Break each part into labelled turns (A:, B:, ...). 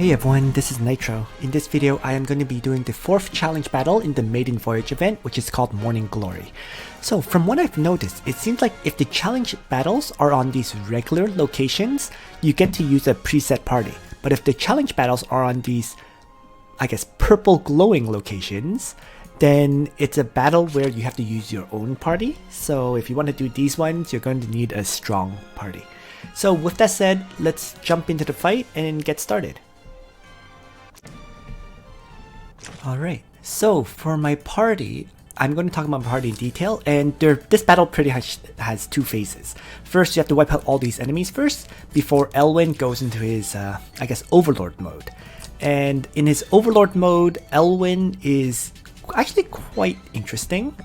A: Hey everyone, this is Nitro. In this video, I am going to be doing the 4th challenge battle in the Maiden Voyage event, which is called Morning Glory. So from what I've noticed, it seems like if the challenge battles are on these regular locations, you get to use a preset party. But if the challenge battles are on these, I guess, purple glowing locations, then it's a battle where you have to use your own party. So if you want to do these ones, you're going to need a strong party. So with that said, let's jump into the fight and get started. Alright, so for my party, I'm going to talk about my party in detail, and this battle pretty much has two phases. First, you have to wipe out all these enemies first, before Elwin goes into his, I guess, Overlord mode. And in his Overlord mode, Elwin is actually quite interesting.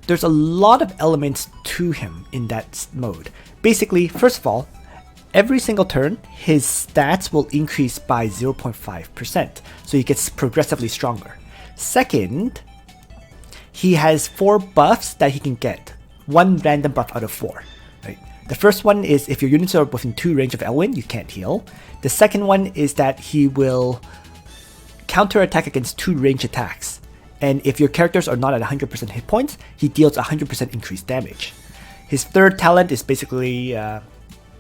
A: There's a lot of elements to him in that mode. Basically, first of all, every single turn, his stats will increase by 0.5%, so he gets progressively stronger. Second, he has 4 buffs that he can get, 1 random buff out of 4. Right? The first one is if your units are within 2 range of Elwin, you can't heal. The second one is that he will counterattack against 2 range attacks, and if your characters are not at 100% hit points, he deals 100% increased damage. His third talent is basically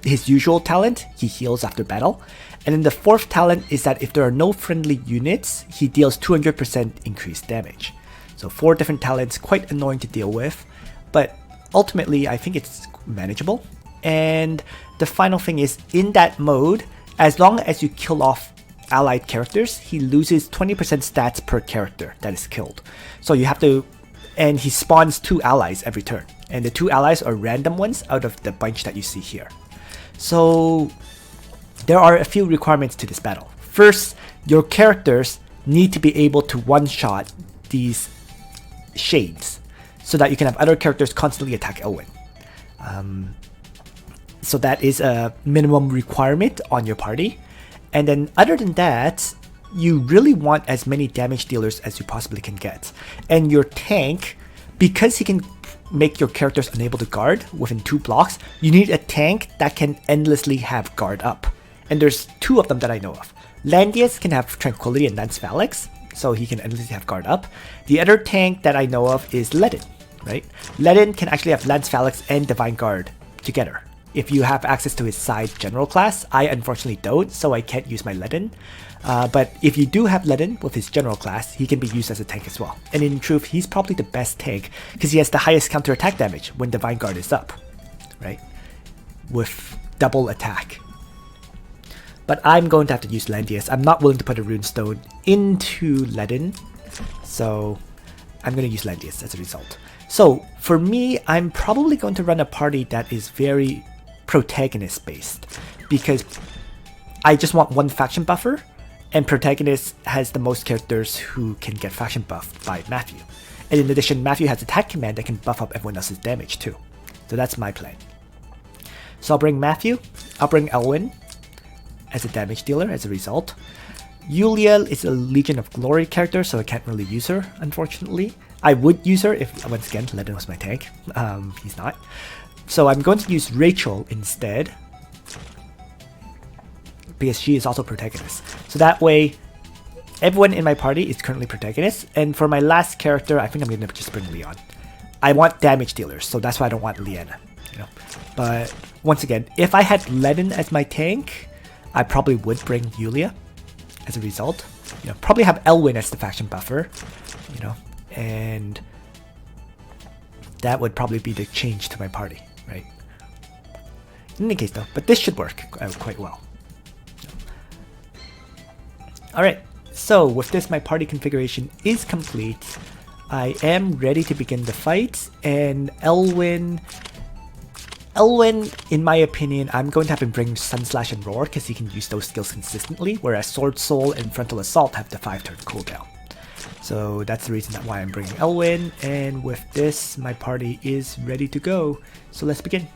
A: his usual talent, he heals after battle. And then the fourth talent is that if there are no friendly units, he deals 200% increased damage. So 4 different talents, quite annoying to deal with, but ultimately I think it's manageable. And the final thing is, in that mode, as long as you kill off allied characters, he loses 20% stats per character that is killed. So you have to, and he spawns 2 allies every turn. And the 2 allies are random ones out of the bunch that you see here. So there are a few requirements to this battle. First, your characters need to be able to one-shot these shades so that you can have other characters constantly attack Elwin. So that is a minimum requirement on your party. And then other than that, you really want as many damage dealers as you possibly can get. And your tank, because he can make your characters unable to guard within 2 blocks, you need a tank that can endlessly have guard up. And there's 2 of them that I know of. Landius can have Tranquility and Lance Phalanx, so he can endlessly have guard up. The other tank that I know of is Maiden, right? Maiden can actually have Lance Phalanx and Divine Guard together. If you have access to his side general class, I unfortunately don't, so I can't use my Maiden. But if you do have Maiden with his general class, he can be used as a tank as well. And in truth, he's probably the best tank because he has the highest counterattack damage when Divine Guard is up, right? With double attack. But I'm going to have to use Landius. I'm not willing to put a runestone into Maiden, so I'm going to use Landius as a result. So for me, I'm probably going to run a party that is very protagonist based because I just want 1 faction buffer. And protagonist has the most characters who can get faction buffed by Matthew. And in addition, Matthew has attack command that can buff up everyone else's damage too. So that's my plan. So I'll bring Matthew, I'll bring Elwin as a damage dealer as a result. Yulia is a Legion of Glory character, so I can't really use her, unfortunately. I would use her if, once again, Maiden was my tank. He's not. So I'm going to use Rachel instead, because she is also protagonist. So that way, everyone in my party is currently protagonist. And for my last character, I think I'm going to just bring Leon. I want damage dealers, so that's why I don't want Liana. You know? But once again, if I had Maiden as my tank, I probably would bring Yulia as a result. You know, probably have Elwin as the faction buffer. You know, and that would probably be the change to my party, right? In any case, though, but this should work quite well. Alright, so with this, my party configuration is complete. I am ready to begin the fight, and Elwin, in my opinion, I'm going to have him bring Sunslash and Roar because he can use those skills consistently, whereas Sword Soul and Frontal Assault have the 5-turn cooldown. So that's the reason why I'm bringing Elwin, and with this, my party is ready to go. So let's begin.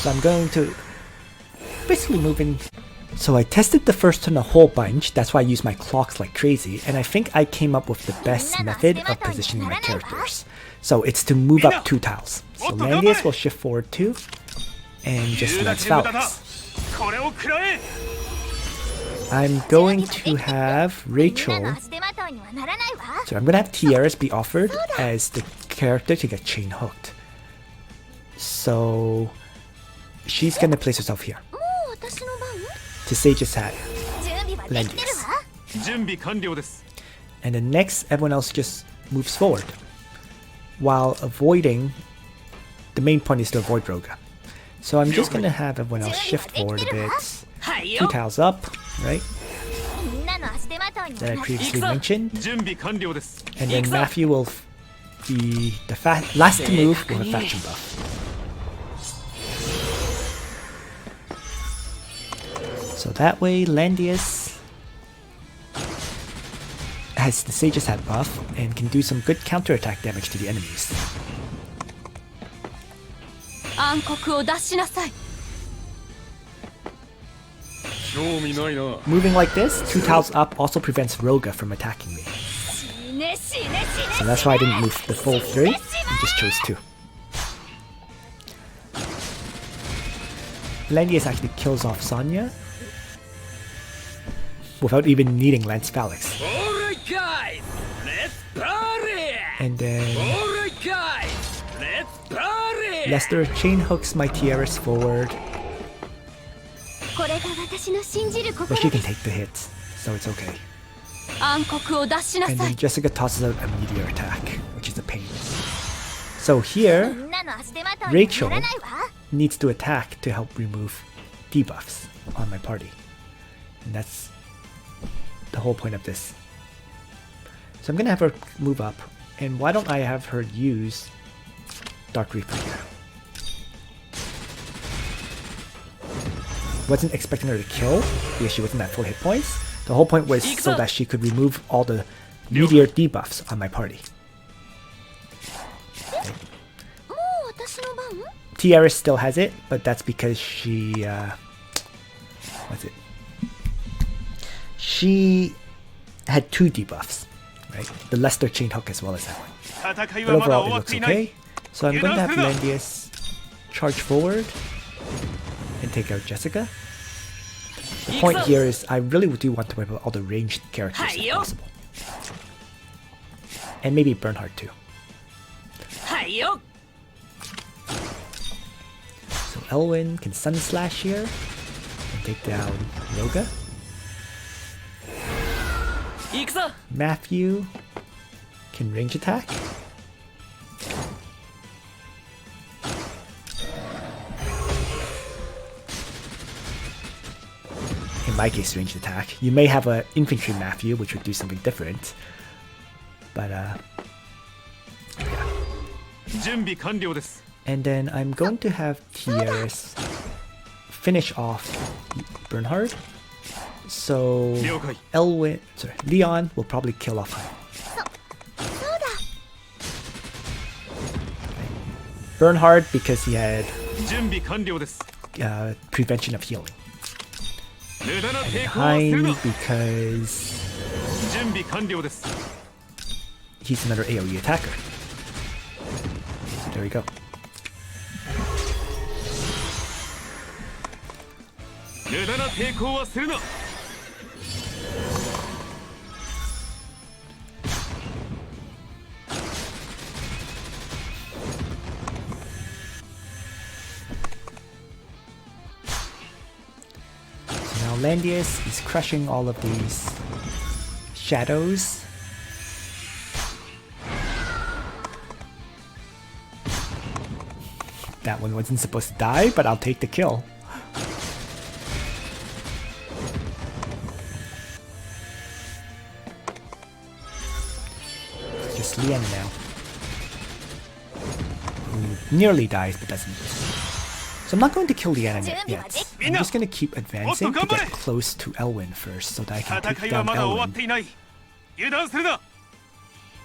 A: So I'm going to basically move in So I tested the first turn a whole bunch, that's why I used my clocks like crazy, and I think I came up with the best method of positioning my characters. So it's to move up 2 tiles. So Landius will shift forward 2, and just lets Phalanx. I'm going to have Rachel, so I'm going to have Tiaris be offered as the character to get chain hooked. So she's going to place herself here to Sage's hat, Landius. And then next, everyone else just moves forward, while avoiding, the main point is to avoid Roga. So I'm just gonna have everyone else shift forward a bit, 2 tiles up, right? That I previously mentioned. And then Matthew will be the last to move with a faction buff. So that way, Landius has the Sage's Hat buff and can do some good counterattack damage to the enemies. Moving like this, 2 tiles up also prevents Roga from attacking me. So that's why I didn't move the full 3 and just chose 2. Landius actually kills off Sonya without even needing Lance Phalanx.
B: Alright guys, let's party!
A: And then
B: Alright guys, let's party!
A: Lester chain hooks my Tiaris forward. But she can take the hit, so it's okay. And then Jessica tosses out a meteor attack, which is a pain. So here, Rachel needs to attack to help remove debuffs on my party. And that's the whole point of this. So I'm gonna have her move up, and why don't I have her use Dark Reaper here? Wasn't expecting her to kill because she wasn't at full hit points. The whole point was so that she could remove all the meteor debuffs on my party. Okay. Tiaris still has it, but that's because she what's it? She had 2 debuffs, right? The Lester chain hook as well as that one. But overall, it looks okay. So I'm going to have Landius charge forward and take out Jessica. The point here is I really do want to wipe out all the ranged characters if possible. And maybe Bernhard too. So Elwin can Sun Slash here and take down Roga. Matthew can range attack. In my case, ranged attack. You may have an infantry Matthew, which would do something different. But yeah. And then I'm going to have Tiaris finish off Bernhard. So Leon will probably kill off him. Bernhard because he had prevention of healing. And Hein because he's another AoE attacker. So there we go. Landius is crushing all of these shadows. That one wasn't supposed to die, but I'll take the kill. It's just Liana now, who nearly dies but doesn't. So I'm not going to kill Liana yet. I'm just going to keep advancing to get close to Elwin first so that I can take down Elwin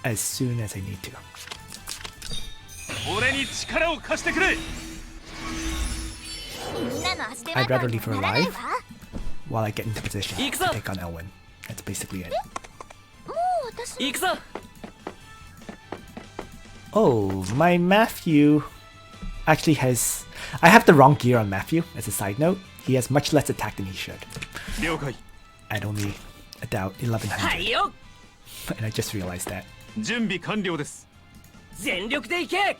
A: as soon as I need to. I'd rather leave her alive while I get into position to take on Elwin. That's basically it.
B: 行くぞ
A: Oh, my Matthew actually has... I have the wrong gear on Matthew, as a side note. He has much less attack than he should.
B: 了解
A: At only about 1100.
B: はいよ
A: And I just realized that.
B: 準備完了です全力で行け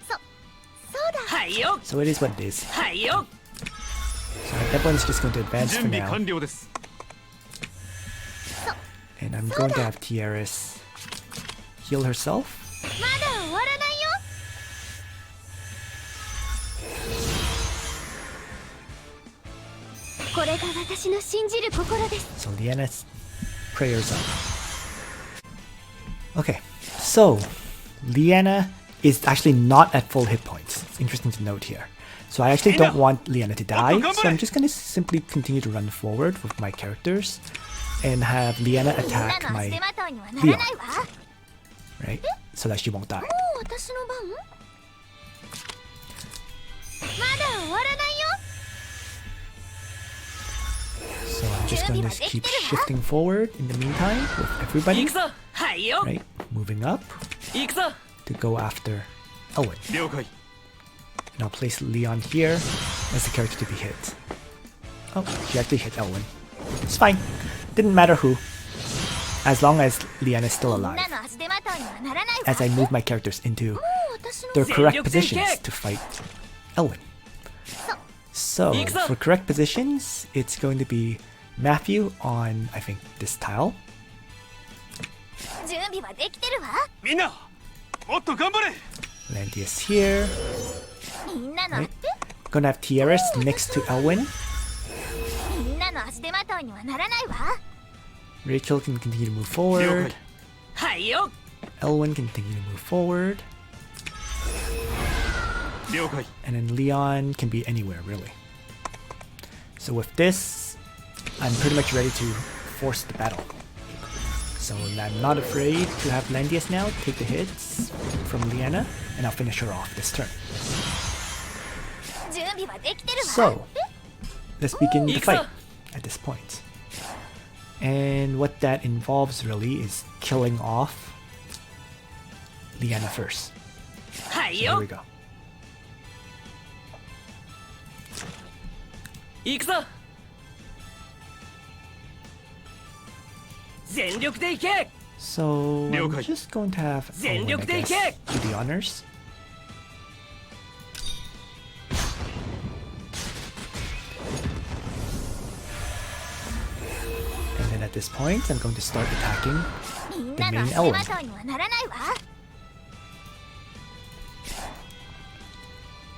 C: そうだ。
B: はいよ
A: So it is what it is.
B: はいよ
A: So everyone's just going to advance for
B: 準備
A: now.
B: 完了です
A: And I'm going to have Tiaris heal herself.
C: まだ終わらないよ。これが私の信じる心です。
A: So Liana's prayers up. Okay, so Liana is actually not at full hit points. It's interesting to note here. So I actually don't want Liana to die, so I'm just going to simply continue to run forward with my characters and have Liana
C: みんな
A: attack
C: の
A: my
C: 足手まといにはならないわ。
A: right, so that she won't die.
C: もう私の番？まだ終わらないよ。
A: So I'm just going to keep shifting forward in the meantime with everybody,
B: 行くぞはいよ
A: right, moving up
B: 行くぞ
A: to go after Elwin.
B: 了解
A: And I'll place Leon here as the character to be hit. Oh, she actually hit Elwin. It's fine. Didn't matter who. As long as Leon is still
C: みん
A: alive.
C: なの足手まといにはならないわ。
A: As I move my characters into
C: もう私の
A: their correct
B: 全力でいけ
A: positions to fight Elwin. So, for correct positions, it's going to be Matthew on, I think, this tile.
C: 準備はできてるわ。
B: みんなもっと頑張れ
A: Landius here.
C: みんなの
A: Right. Gonna have Tiaris next to Elwin.
C: みんなの足手まといにはならないわ。
A: Rachel can continue to move
B: 了
A: forward.
B: 解はいよ
A: Elwin can continue to move forward.
B: 了解
A: And then Leon can be anywhere, really. So with this, I'm pretty much ready to force the battle. So I'm not afraid to have Landius now take the hits from Liana, and I'll finish her off this turn.
C: 準備はできてるわ。
A: So, let's begin the fight at this point. And what that involves really is killing off Liana first.
B: はい
A: So here
B: よ
A: we go.
B: 行くぞ全力で行け
A: So I'm
B: 了解
A: just going to have
B: 全
A: Elwin,
B: 力
A: I
B: で行
A: guess,
B: け
A: do the honors. And then at this point, I'm going to start attacking
C: みん
A: the
C: なの
A: main
C: 足手
A: Elwin.
C: まといにはならないわ。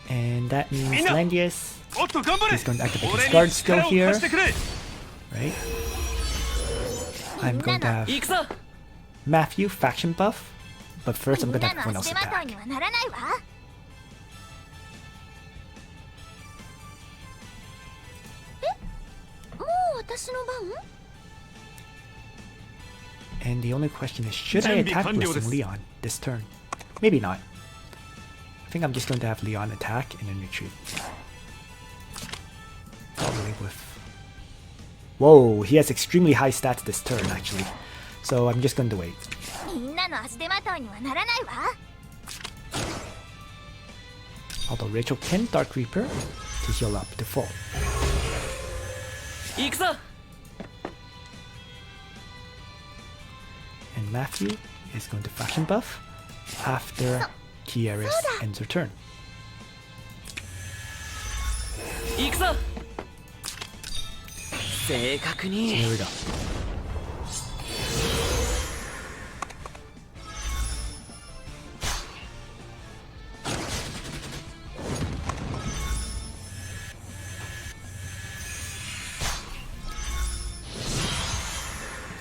A: And that means
B: みんな
A: Landius
B: もっと頑張れ
A: is going to activate
B: 俺
A: his
B: に
A: guard skill
B: 力を
A: here,
B: 貸してくれ
A: right? I'm going to have
B: 行くぞ
A: Matthew faction buff, but first I'm
C: み
A: going
C: ん
A: to
C: な
A: have
C: の
A: everyone
C: 足
A: else
C: 手まとい
A: attack.
C: にはならないわ。 もう私の番？
A: And the only question is, should I attack Blessing Leon this turn? Maybe not. I think I'm just going to have Leon attack and then retreat. Probably with... Whoa, he has extremely high stats this turn, actually. So I'm just going to wait.
C: みんなの足手まといにはならないわ。
A: Although Rachel can Dark Reaper to heal up to full.
B: 行くぞ
A: And Matthew is going to faction buff after Tiaris ends her turn.
B: 行くぞ正確
A: So
B: に
A: here we go.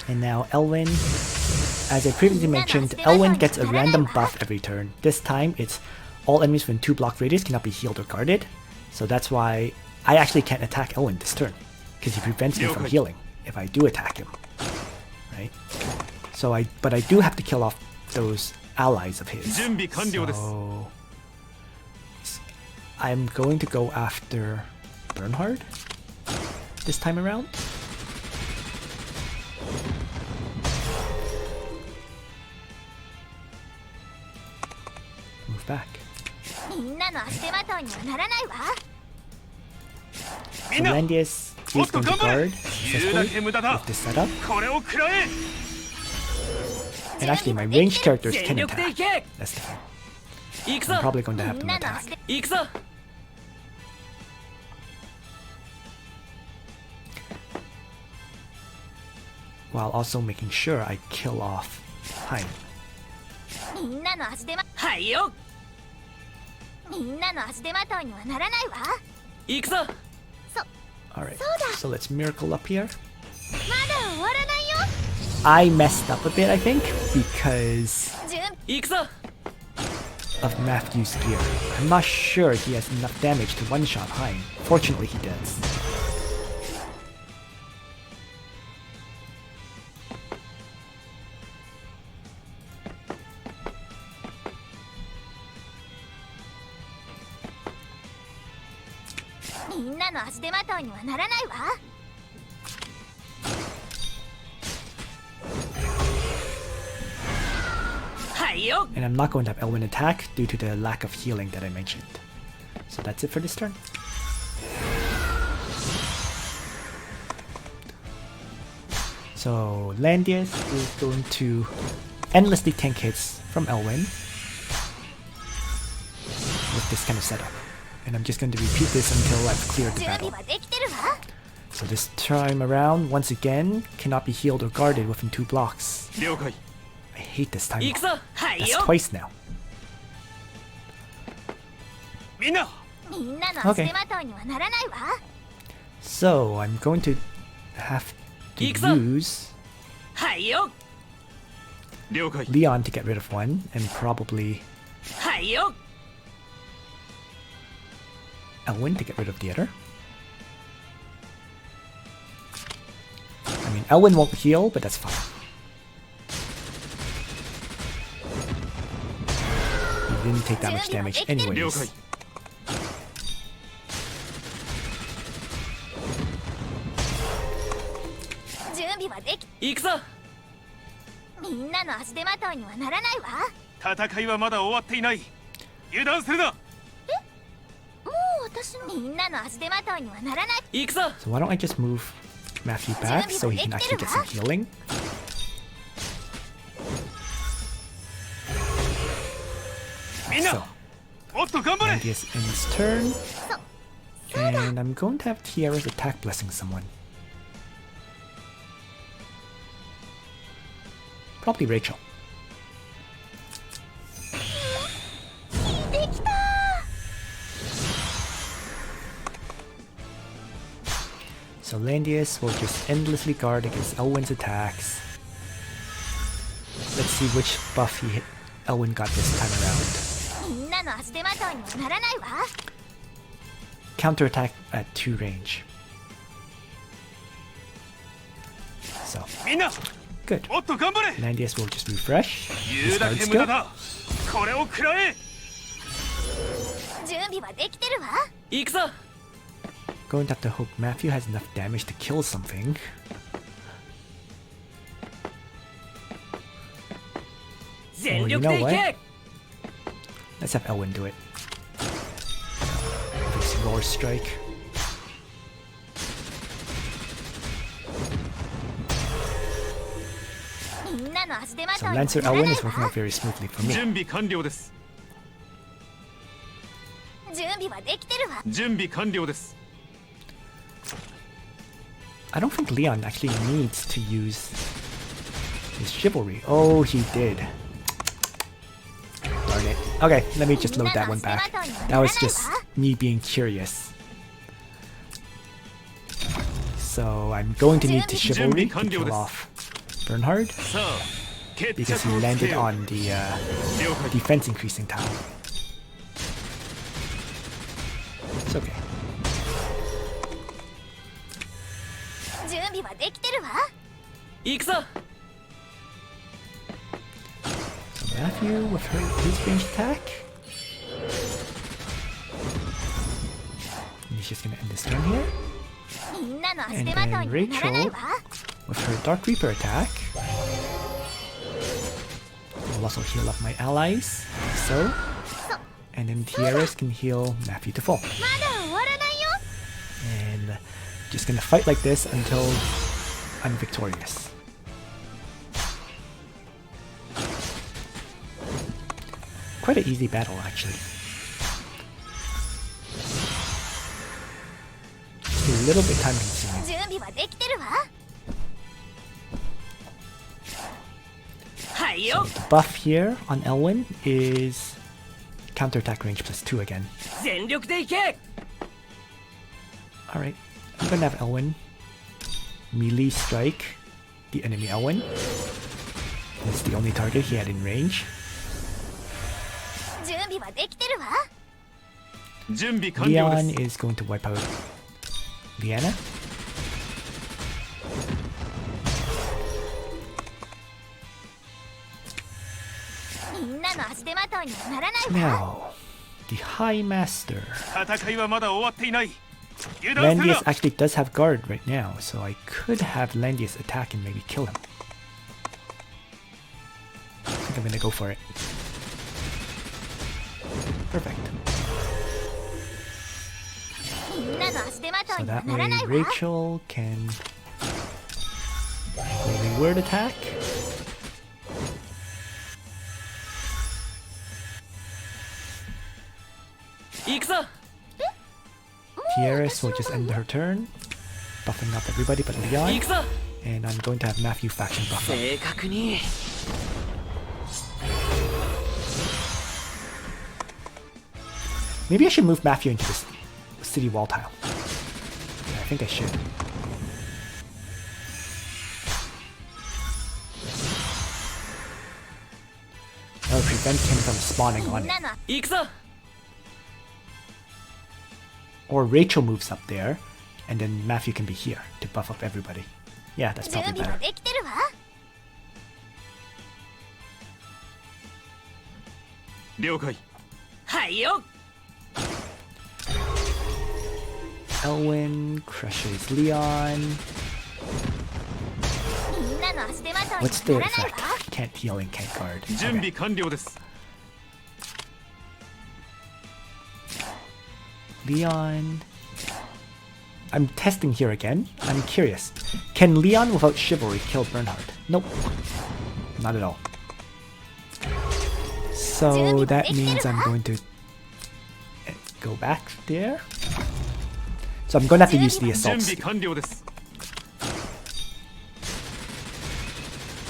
A: And now Elwin, as I previously mentioned, Elwin gets a random buff every turn. This time it's all enemies within 2 block radius cannot be healed or guarded. So that's why I actually can't attack Elwin this turn, because he prevents me from healing if I do attack him. Right? So but I do have to kill off those allies of his.
B: 準備完了です
A: So I'm going to go after Bernhard. this time around. Move back.
C: みんなの足手まといにはならないわ
A: So Landius is going to guard successfully with this setup. And actually my ranged characters can attack. That's the thing. I'm probably going to have them attack.
B: 行くぞ
A: While also making sure I kill off Hein.
C: みんなの足手ま
B: はいよ
C: みんなの足手まといにはならないわ
B: 行くぞ
A: Alright, so let's miracle up here.
C: まだ終わらないよ
A: I messed up a bit, I think, because
C: 準
B: 行くぞ
A: of Matthew's gear. I'm not sure he has enough damage to one-shot Hein. Fortunately, he does. ?
C: みんなの足手まといにはならないわ
B: はいよ
A: And I'm not going to have Elwin attack due to the lack of healing that I mentioned. So that's it for this turn. So Landius is going to endlessly tank hits from Elwin with this kind of setup. And I'm just going to repeat this until I've cleared the
C: 準備
A: battle.
C: はできてるわ
A: So this time around, once again, cannot be healed or guarded within 2 blocks.
B: 了解
A: I hate this time.
B: 行くぞはい
A: That's
B: よ
A: twice now.
B: みんな
C: みんなの足手まといにはならないわ
A: So I'm going to have to
B: Iksa.
A: use
B: はいよ了解
A: Leon to get rid of one, and probably
B: はいよ
A: Elwin to get rid of the other. I mean, Elwin won't heal, but that's fine. He didn't take that much damage
B: 了
A: anyways.
B: 解
C: 準備はでき
B: 行くぞ
C: みんなの足手まといにはならないわ
B: 戦いはまだ終わっていない油断するな
C: もう私のみんなの足手まといにはならない
B: 行くぞ
A: So why don't I just move Matthew back so he can actually get some healing?
B: みんな
A: So
B: もっと頑張れ
A: Landius ends turn, and I'm going to have Tiaris attack blessing someone. Probably Rachel.
C: できた
A: So Landius will just endlessly guard against Elwin's attacks. Let's see which buff Elwin got this time around.
C: みんなの足手まといにはならないわ
A: Counter attack at 2 range. So
B: みんな
A: good.
B: もっと頑張れ
A: Landius will just refresh
B: 言
A: his
B: うだ
A: guard
B: け無駄
A: skill.
B: だこれを食らえ
C: 準備はできてるわ
B: 行くぞ
A: Going to have to hope Matthew has enough damage to kill something.
B: 全力でい
A: you know
B: け
A: Let's have Elwin do it. This roar strike.
C: みんなの足手ま
A: So
C: といには
A: Lancer
C: ならな
A: Elwin
C: い
A: is working
C: わ
A: out very smoothly for me.
B: 準備完了です
C: 準備はできてるわ
B: 準備完了です
A: I don't think Leon actually needs to use his chivalry. Oh, he did. Darn it. Okay, let me just load that one back. That was just me being curious. So I'm going to need to chivalry to kill off Bernhard
B: さあ決
A: because
B: 着
A: he
B: をつけ
A: landed
B: よう
A: on the
B: 了解
A: defense increasing tile. It's okay.
C: 準備はできてるわ
B: 行くぞ
A: So Matthew with his ranged attack. And he's just gonna end this turn here.
C: みんなの足
A: And
C: 手まとい
A: then
C: にはならない
A: Rachel
C: わ
A: with her Dark Reaper attack. I'll also heal up my allies, so. And then Tiaris can heal Matthew to full.
C: まだ終わらないよ
A: And just gonna fight like this until I'm victorious. Quite an easy battle, actually. Just a little bit time consuming.
C: 準備はできてるわ
B: はいよ
A: The buff here on Elwin is counterattack range plus 2 again.
B: 全力でいけ
A: Alright, I'm gonna have Elwin melee strike the enemy Elwin. It's the only target he had in range.
C: 準備はできてるわ
B: 準備完了
A: Leon
B: です
A: is going to wipe out Vienna. Now, the High Master.
B: 戦いはまだ終わっていない油断する
A: Landius
B: な
A: actually does have guard right now, so I could have Landius attack and maybe kill him. I think I'm gonna go for it. Perfect. So that way Rachel can Holy Word attack. Tiaris will just end her turn, buffing up everybody but Leon. And I'm going to have Matthew faction buff up.
B: 正確に
A: Maybe I should move Matthew into this city wall tile. Yeah, I think I should. That would prevent him from spawning on it.
B: 行くぞ
A: Or Rachel moves up there, and then Matthew can be here to buff up everybody. Yeah, that's
C: 準
A: probably
C: 備は
A: better.
C: できてるわ
B: 了解はいよ
A: Elwin crushes Leon.
C: みんなの足手まとい
A: What's
C: に
A: the
C: はならない
A: effect?
C: わ
A: Can't heal and can't guard.
B: 準
A: Okay.
B: 備完了です
A: Leon. I'm testing here again. I'm curious. Can Leon without chivalry kill Bernhard? Nope. Not at all. So that means I'm going to go back there. So I'm going to have to use the
B: 準
A: assault.
B: 備完了です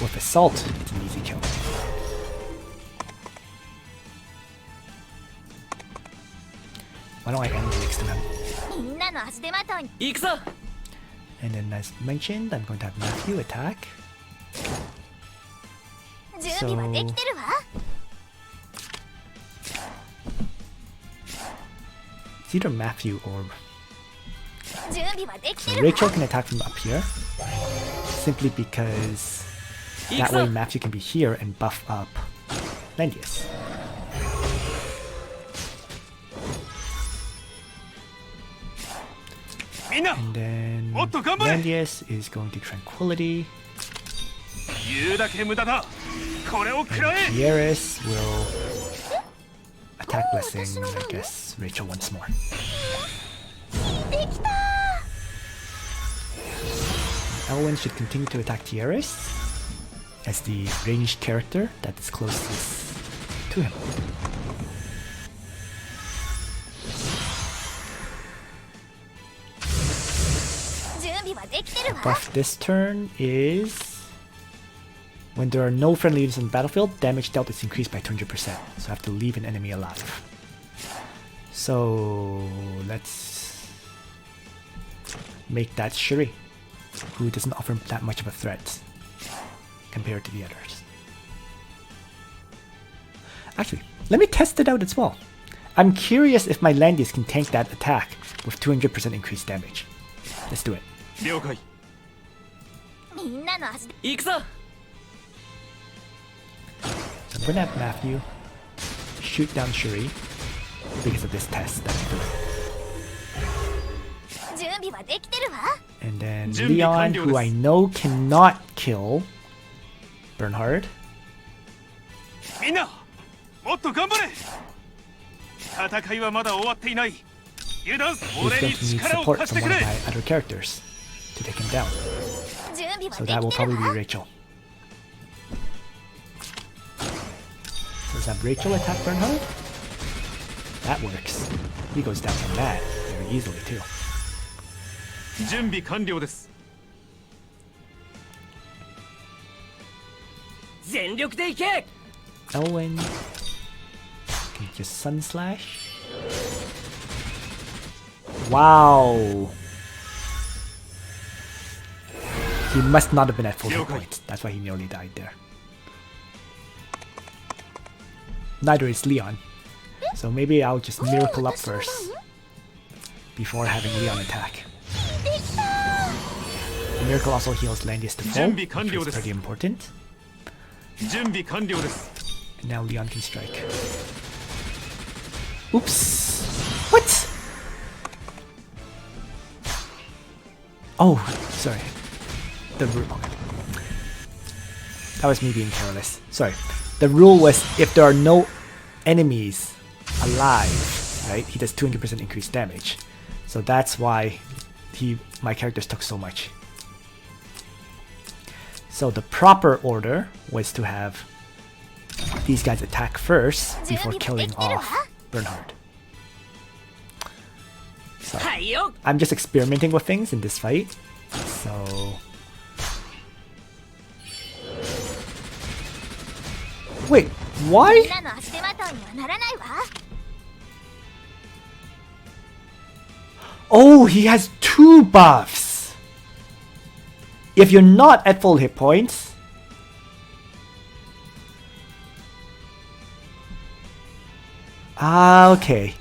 A: With assault, it's an easy kill. Why don't I end next to him?
C: みんなの足手まといに
B: 行くぞ
A: And then as mentioned, I'm going to have Matthew attack.
C: 準備はできてるわ
A: It's either Matthew or
C: 準備はできて
A: so
C: るわ
A: Rachel can attack from up here. Simply because that way Matthew can be here and buff up Landius. And then Landius is going to Tranquility.
B: 言うだけ無駄だこれを食らえ
A: Tiaris will attack Blessing, I guess, Rachel once more.
C: できた
A: Elwin should continue to attack Tiaris as the ranged character that's closest to him. The buff this turn is when there are no friendly units on the battlefield, damage dealt is increased by 200%, so I have to leave an enemy alive. So let's make that Shuri, who doesn't offer that much of a threat compared to the others. Actually, let me test it out as well. I'm curious if my Landius can tank that attack with 200% increased damage. Let's do it.
B: 了解
C: みんなの足
B: 行くぞ
A: So I'm gonna have Matthew shoot down Shuri because of this test that I'm doing.
C: 準備はできてるわ。
A: And then Leon, who I know cannot kill Bernhard.
B: みんなもっと頑張れ。戦いはまだ終わっていない。油断
A: He's
B: 俺
A: going
B: に
A: to need
B: 力を
A: support
B: 貸して
A: from
B: く
A: one
B: れ。
A: of my other characters to take him down.
C: 準備は
A: So
C: で
A: that will
C: きてる
A: probably
C: わ。
A: be Rachel. Does that Rachel attack Bernhard? That works. He goes down from that very easily too.
B: 準備完了です。全力でいけ。
A: Elwin can just Sun Slash. Wow. He must not have been at full hit points. That's why he nearly died there. Neither is Leon. So maybe I'll just miracle up first before having Leon attack. The miracle also heals Landius to full, which is pretty important.
B: 準備完了です。
A: And now Leon can strike. Oops! What? Oh, sorry. The rule. That was me being careless. Sorry. The rule was if there are no enemies alive, right? He does 200% increased damage. So that's why my characters took so much. So the proper order was to have these guys attack first before killing off Bernhard. So I'm just experimenting with things in this fight. So wait, why?
C: みんなの足手まといにはならないわ。
A: Oh, he has 2 buffs. If you're not at full hit points, okay.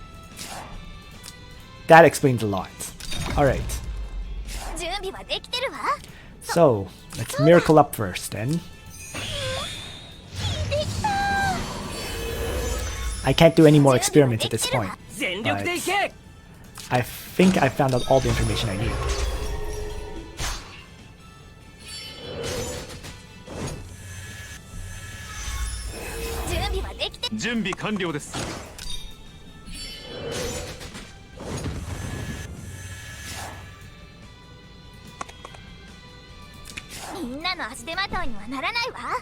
A: That explains a lot. Alright.
C: 準備はできてるわ。
A: So, let's miracle up first then.
C: できた。
A: I can't do any more experiments at this point.
B: 全力でいけ。
A: I think I found out all the information I need.
C: 準備はできて。
B: 準備完了です。
C: みんなの足手まといにはならないわ。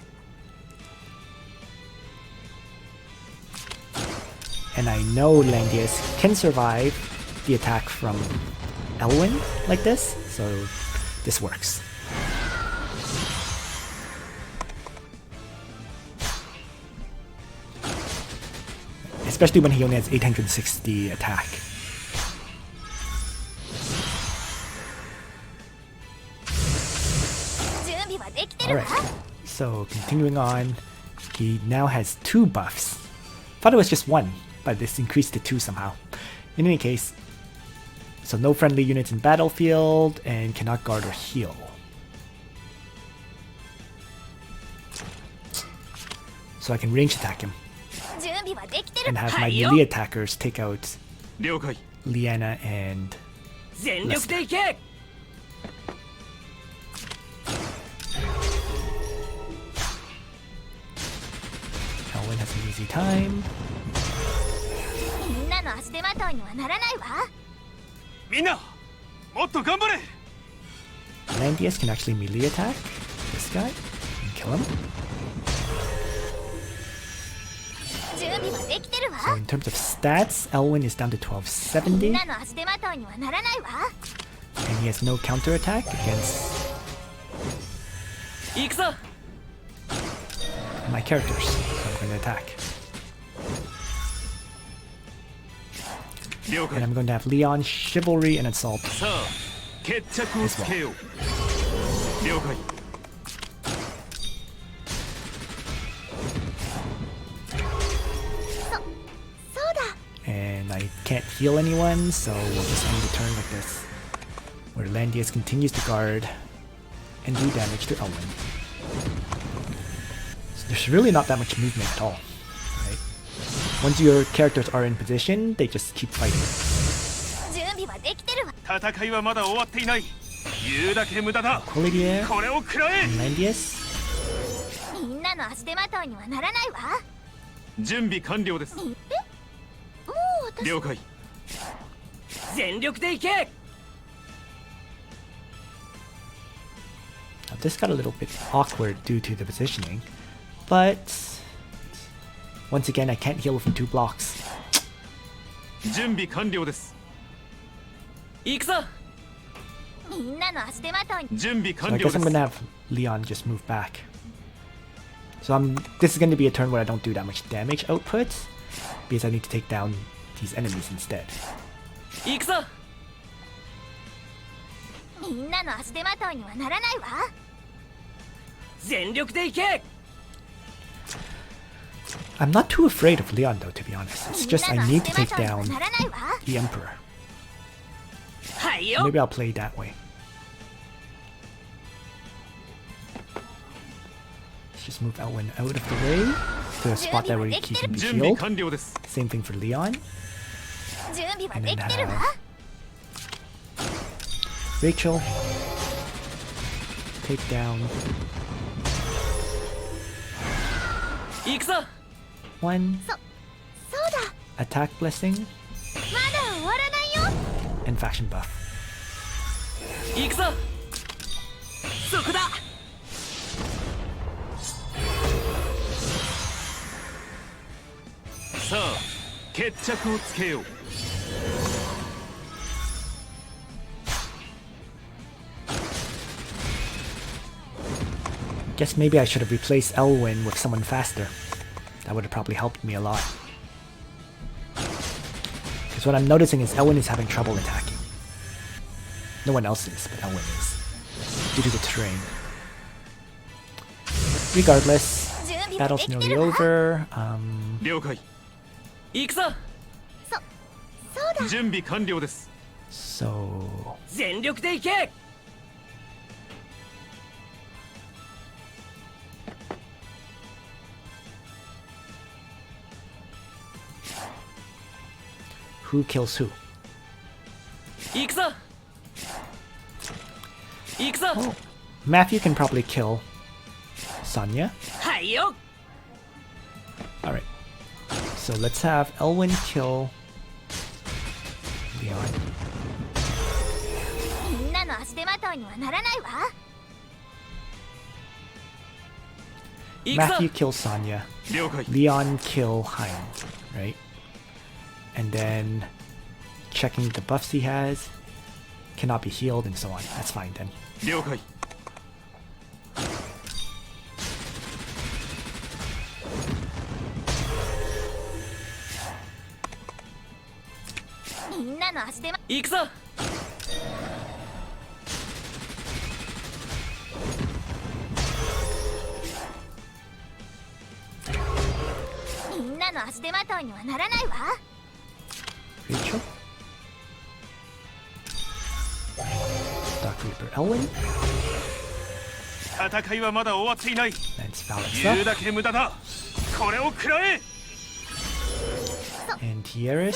A: And I know Landius can survive the attack from Elwin like this, so this works. Especially when he only has 860 attack. Alright, so continuing on, he now has 2 buffs. Thought it was just 1, but this increased to 2 somehow. In any case, so no friendly units in battlefield and cannot guard or heal. So I can range attack him and have my melee attackers take out
B: 了解。
A: Liana and
B: 全力でいけ。
A: Elwin has an easy time.
C: みんなの足手まといにはならないわ。
B: みんなもっと頑張れ。
A: Landius can actually melee attack this guy and kill him.
C: 準備はできてるわ。
A: So in terms of stats, Elwin is down to
C: みん
A: 1270,
C: なの足手まといにはならないわ。
A: and he has no counter attack against
B: 行くぞ。
A: my characters. So I'm going to attack.
B: 了
A: And
B: 解。
A: I'm going to have Leon, Chivalry, and Assault.
B: さあ決着をつけよう。了解。
C: そうだ。
A: And I can't heal anyone, so we'll just end the turn like this. Where Landius continues to guard and do damage to Elwin. So there's really not that much movement at all. Right? Once your characters are in position, they just keep fighting.
C: 準備はできてるわ。
B: 戦いはまだ終わっていない。言うだけ無駄だ。
A: Quillidia,
B: これを食らえ。
A: Landius.
C: みんなの足手まといにはならないわ。
B: 準備完了です。
C: もう私
B: 了解。
D: 全力で行け。
A: Now, this got a little bit awkward due to the positioning, but once again, I can't heal from 2 blocks.
B: 準備完了です。
D: 行くぞ。
C: みんなの足手まといに。
B: 準備
A: So
B: 完
A: I
B: 了
A: guess
B: で
A: I'm
B: す。
A: gonna have Leon just move back. So this is gonna be a turn where I don't do that much damage output, because I need to take down these enemies instead.
D: 行くぞ。
C: みんなの足手まといにはならないわ。
D: 全力で行け。
A: I'm not too afraid of Leon though, to be honest. It's just I
C: みん
A: need
C: な
A: to
C: の足手
A: take
C: まといに
A: down
C: はならないわ。
A: the Emperor.
D: はいよ。
A: Maybe I'll play it that way. Let's just move Elwin out of the way to a spot that where he can be
B: 準備
A: healed.
B: 完了です。
A: Same thing for Leon.
C: 準備は
A: And
C: で
A: then
C: きてるわ。
A: Rachel. Take down
D: 行くぞ。
A: 1.
C: そうだ。
A: Attack Blessing
C: まだ終わらないよ。
A: and Faction Buff.
D: 行くぞ。そこだ。
B: さあ、決着をつけよう。
A: Guess maybe I should have replaced Elwin with someone faster. That would have probably helped me a lot. Because what I'm noticing is Elwin is having trouble attacking. No one else is, but Elwin is. Due to the terrain. Regardless,
C: 準備は
A: battle's
C: できて
A: nearly
C: るわ。
A: over.
B: 了解。
D: 行くぞ。
C: そうだ。
B: 準備完了です。
A: So...
D: 全力で行け。
A: Who kills who?
D: 行くぞ。行くぞ。
A: Oh, Matthew can probably kill Sonya.
D: はいよ。
A: Alright. So let's have Elwin kill Leon.
C: みんなの足手まといにはならないわ。
D: 行くぞ。
A: Matthew kill Sonya.
B: 了解。
A: Leon kill Hein, right? And then checking the buffs he has, cannot be healed and so on. That's fine then.
B: 了解。
C: みんなの足手ま。
D: 行くぞ。
C: みんなの足手まといにはならないわ。
A: Rachel. Dark Reaper Elwin.
B: 戦いはまだ終わっていない。
A: Lance
B: 言う
A: Valessa.
B: だけ無駄だ。これを食らえ。
A: And Tiaris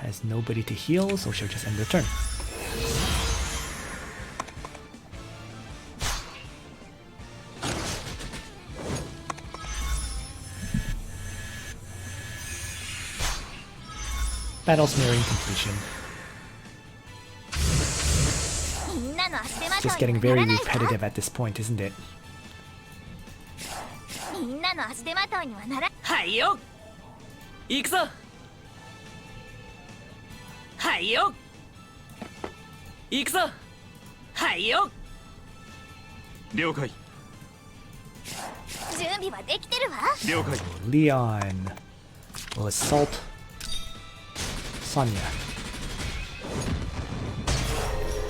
A: has nobody to heal, so she'll just end the turn. Battle's nearing completion.
C: みんなの足手ま
A: It's
C: と
A: just
C: いに
A: getting
C: はな
A: very
C: らないわ。
A: repetitive at this point, isn't it?
C: みんなの足手まといにはなら。
D: はいよ。行くぞ。はいよ。行くぞ。はいよ。
B: 了解。
C: 準備はできてるわ。
B: 了解。
A: Leon will assault Sonya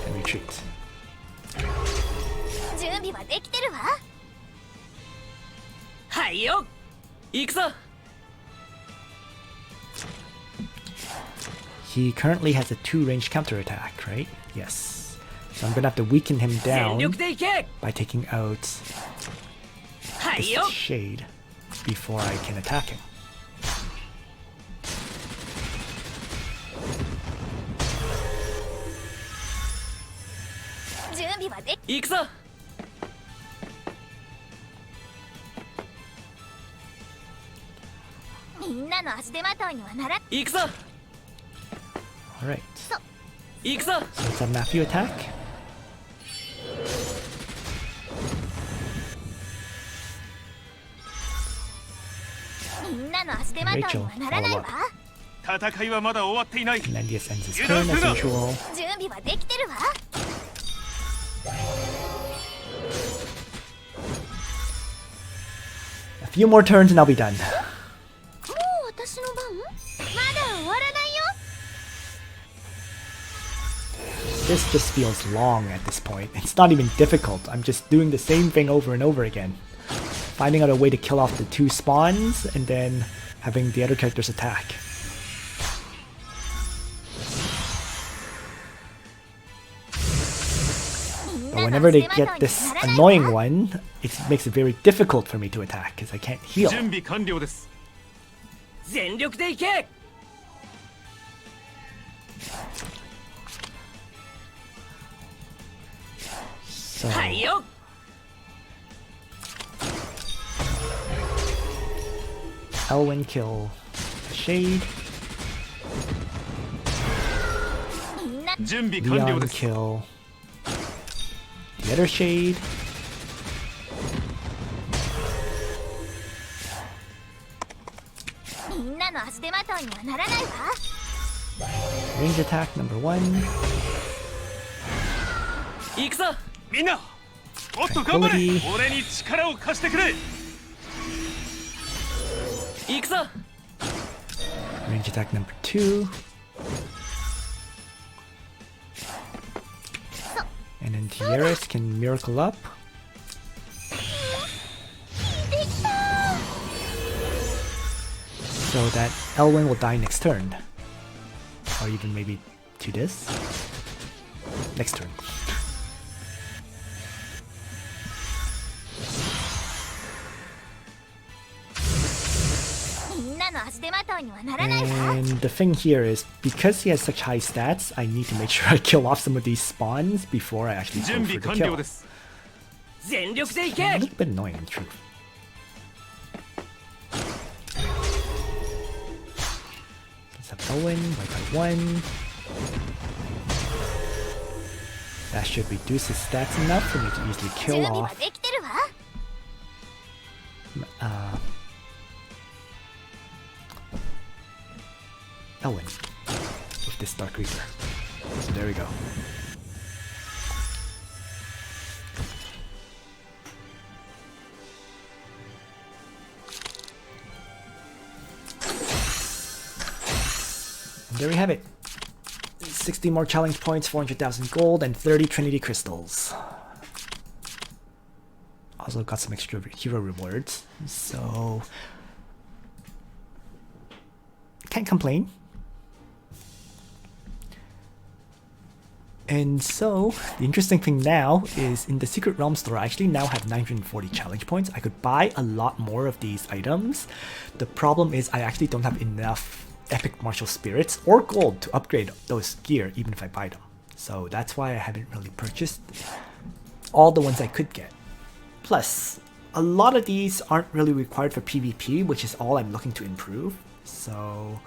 A: and retreat.
C: 準備はできてるわ。
D: はいよ。行くぞ。
A: He currently has a 2-range counterattack, right? Yes. So I'm gonna have to weaken him
D: 全
A: down
D: 力で行け。
A: by taking out
D: はい
A: this
D: よ。
A: shade before I can attack him.
C: 備はで
D: 行くぞ。
C: みんなの足手まといにはなら
D: 行くぞ。
A: Alright.
D: 行くぞ。
A: So it's a Matthew attack.
C: みんなの足手まといにはならないわ。
B: 戦いはまだ終わっていない。
A: Landius ends his turn as usual.
C: 準備はできてるわ。
A: A few more turns and I'll be done.
C: もう私の番？まだ終わらないよ。
A: This just feels long at this point. It's not even difficult. I'm just doing the same thing over and over again. Finding out a way to kill off the 2 spawns and then having the other characters attack. But whenever they get this annoying one, it makes it very difficult for me to attack because I can't heal.
B: 準備完了です。
D: 全力で行け。
A: So
D: はいよ。
A: Elwin kill Shade,
C: みんな
B: 準備完了
A: Leon
B: です。
A: kill the other Shade,
C: みんなの足手まといにはならないわ。
A: range attack number 1,
D: 行くぞ。
B: みんな、もっと頑張れ。
A: Tranquility
B: 俺に力を貸してくれ。
D: 行くぞ。
A: range attack number 2, and then Tiaris can miracle up.
C: できた。
A: So that Elwin will die next turn. Or even maybe to this. Next turn.
C: みんなの足手まといにはならないわ。
A: And the thing here is, because he has such high stats, I need to make sure I kill off some of these spawns before I actually
B: 準
A: go
B: 備
A: for the
B: 完
A: kill.
B: 了です。
D: 全力で行
A: A
D: け。
A: little bit annoying in truth. Let's have Elwin, by 1. That should reduce his stats enough for me to easily
C: 準
A: kill
C: 備は
A: off
C: できてるわ。
A: Elwin with this Dark Reaper. So there we go. And there we have it. 60 more challenge points, 400,000 gold, and 30 Trinity crystals. Also got some extra hero rewards, so can't complain. And so, the interesting thing now is in the Secret Realm store, I actually now have 940 challenge points. I could buy a lot more of these items. The problem is I actually don't have enough epic martial spirits or gold to upgrade those gear even if I buy them. So that's why I haven't really purchased all the ones I could get. Plus, a lot of these aren't really required for PvP, which is all I'm looking to improve. So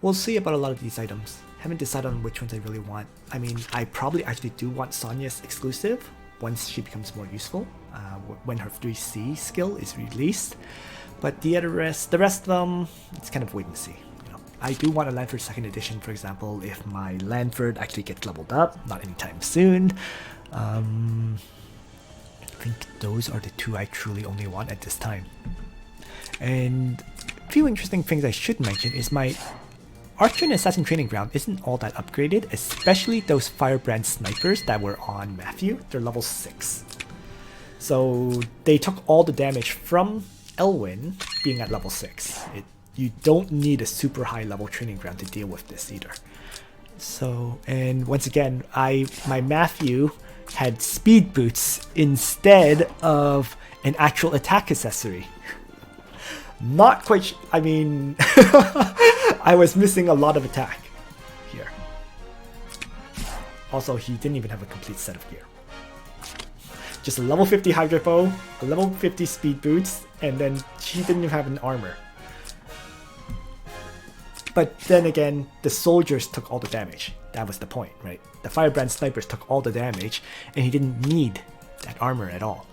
A: we'll see about a lot of these items. Haven't decided on which ones I really want. I mean, I probably actually do want Sonya's exclusive once she becomes more useful, when her 3C skill is released. But the rest of them, it's kind of wait and see. You know, I do want a Lanford 2nd edition, for example, if my Lanford actually gets leveled up, not anytime soon. I think those are the 2 I truly only want at this time. And a few interesting things I should mention is my Archer and Assassin Training Ground isn't all that upgraded, especially those Firebrand snipers that were on Matthew. They're level 6. So they took all the damage from Elwin being at level 6. You don't need a super high level Training Ground to deal with this either. So, and once again, my Matthew had speed boots instead of an actual attack accessory. Not quite I mean, I was missing a lot of attack here. Also, he didn't even have a complete set of gear. just a level 50 Hydra Bow, a level 50 Speed Boots, and then she didn't even have an armor. But then again, the soldiers took all the damage. That was the point, right? The Firebrand snipers took all the damage, and he didn't need that armor at all.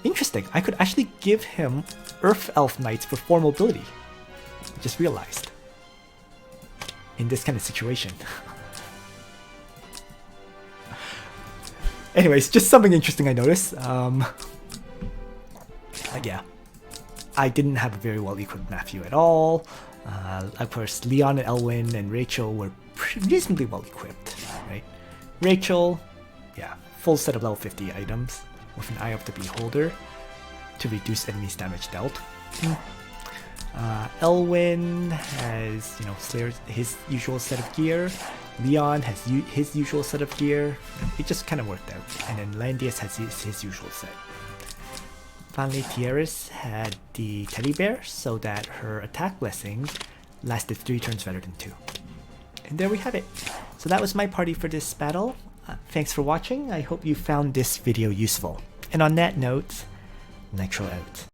A: Interesting, I could actually give him Earth Elf Knights for 4 mobility. I just realized. In this kind of situation. Anyways, just something interesting I noticed. Yeah, I didn't have a very well equipped Matthew at all. Of course, Leon and Elwin and Rachel were reasonably well equipped, right? Rachel, yeah, full set of level 50 items with an Eye of the Beholder to reduce enemies' damage dealt. Elwin has, you know, his usual set of gear. Leon has his usual set of gear. It just kind of worked out. And then Landius has his usual set. Finally, Tiaris had the teddy bear so that her attack blessing lasted 3 turns rather than 2. And there we have it. So that was my party for this battle. Thanks for watching. I hope you found this video useful. And on that note, Nitro out.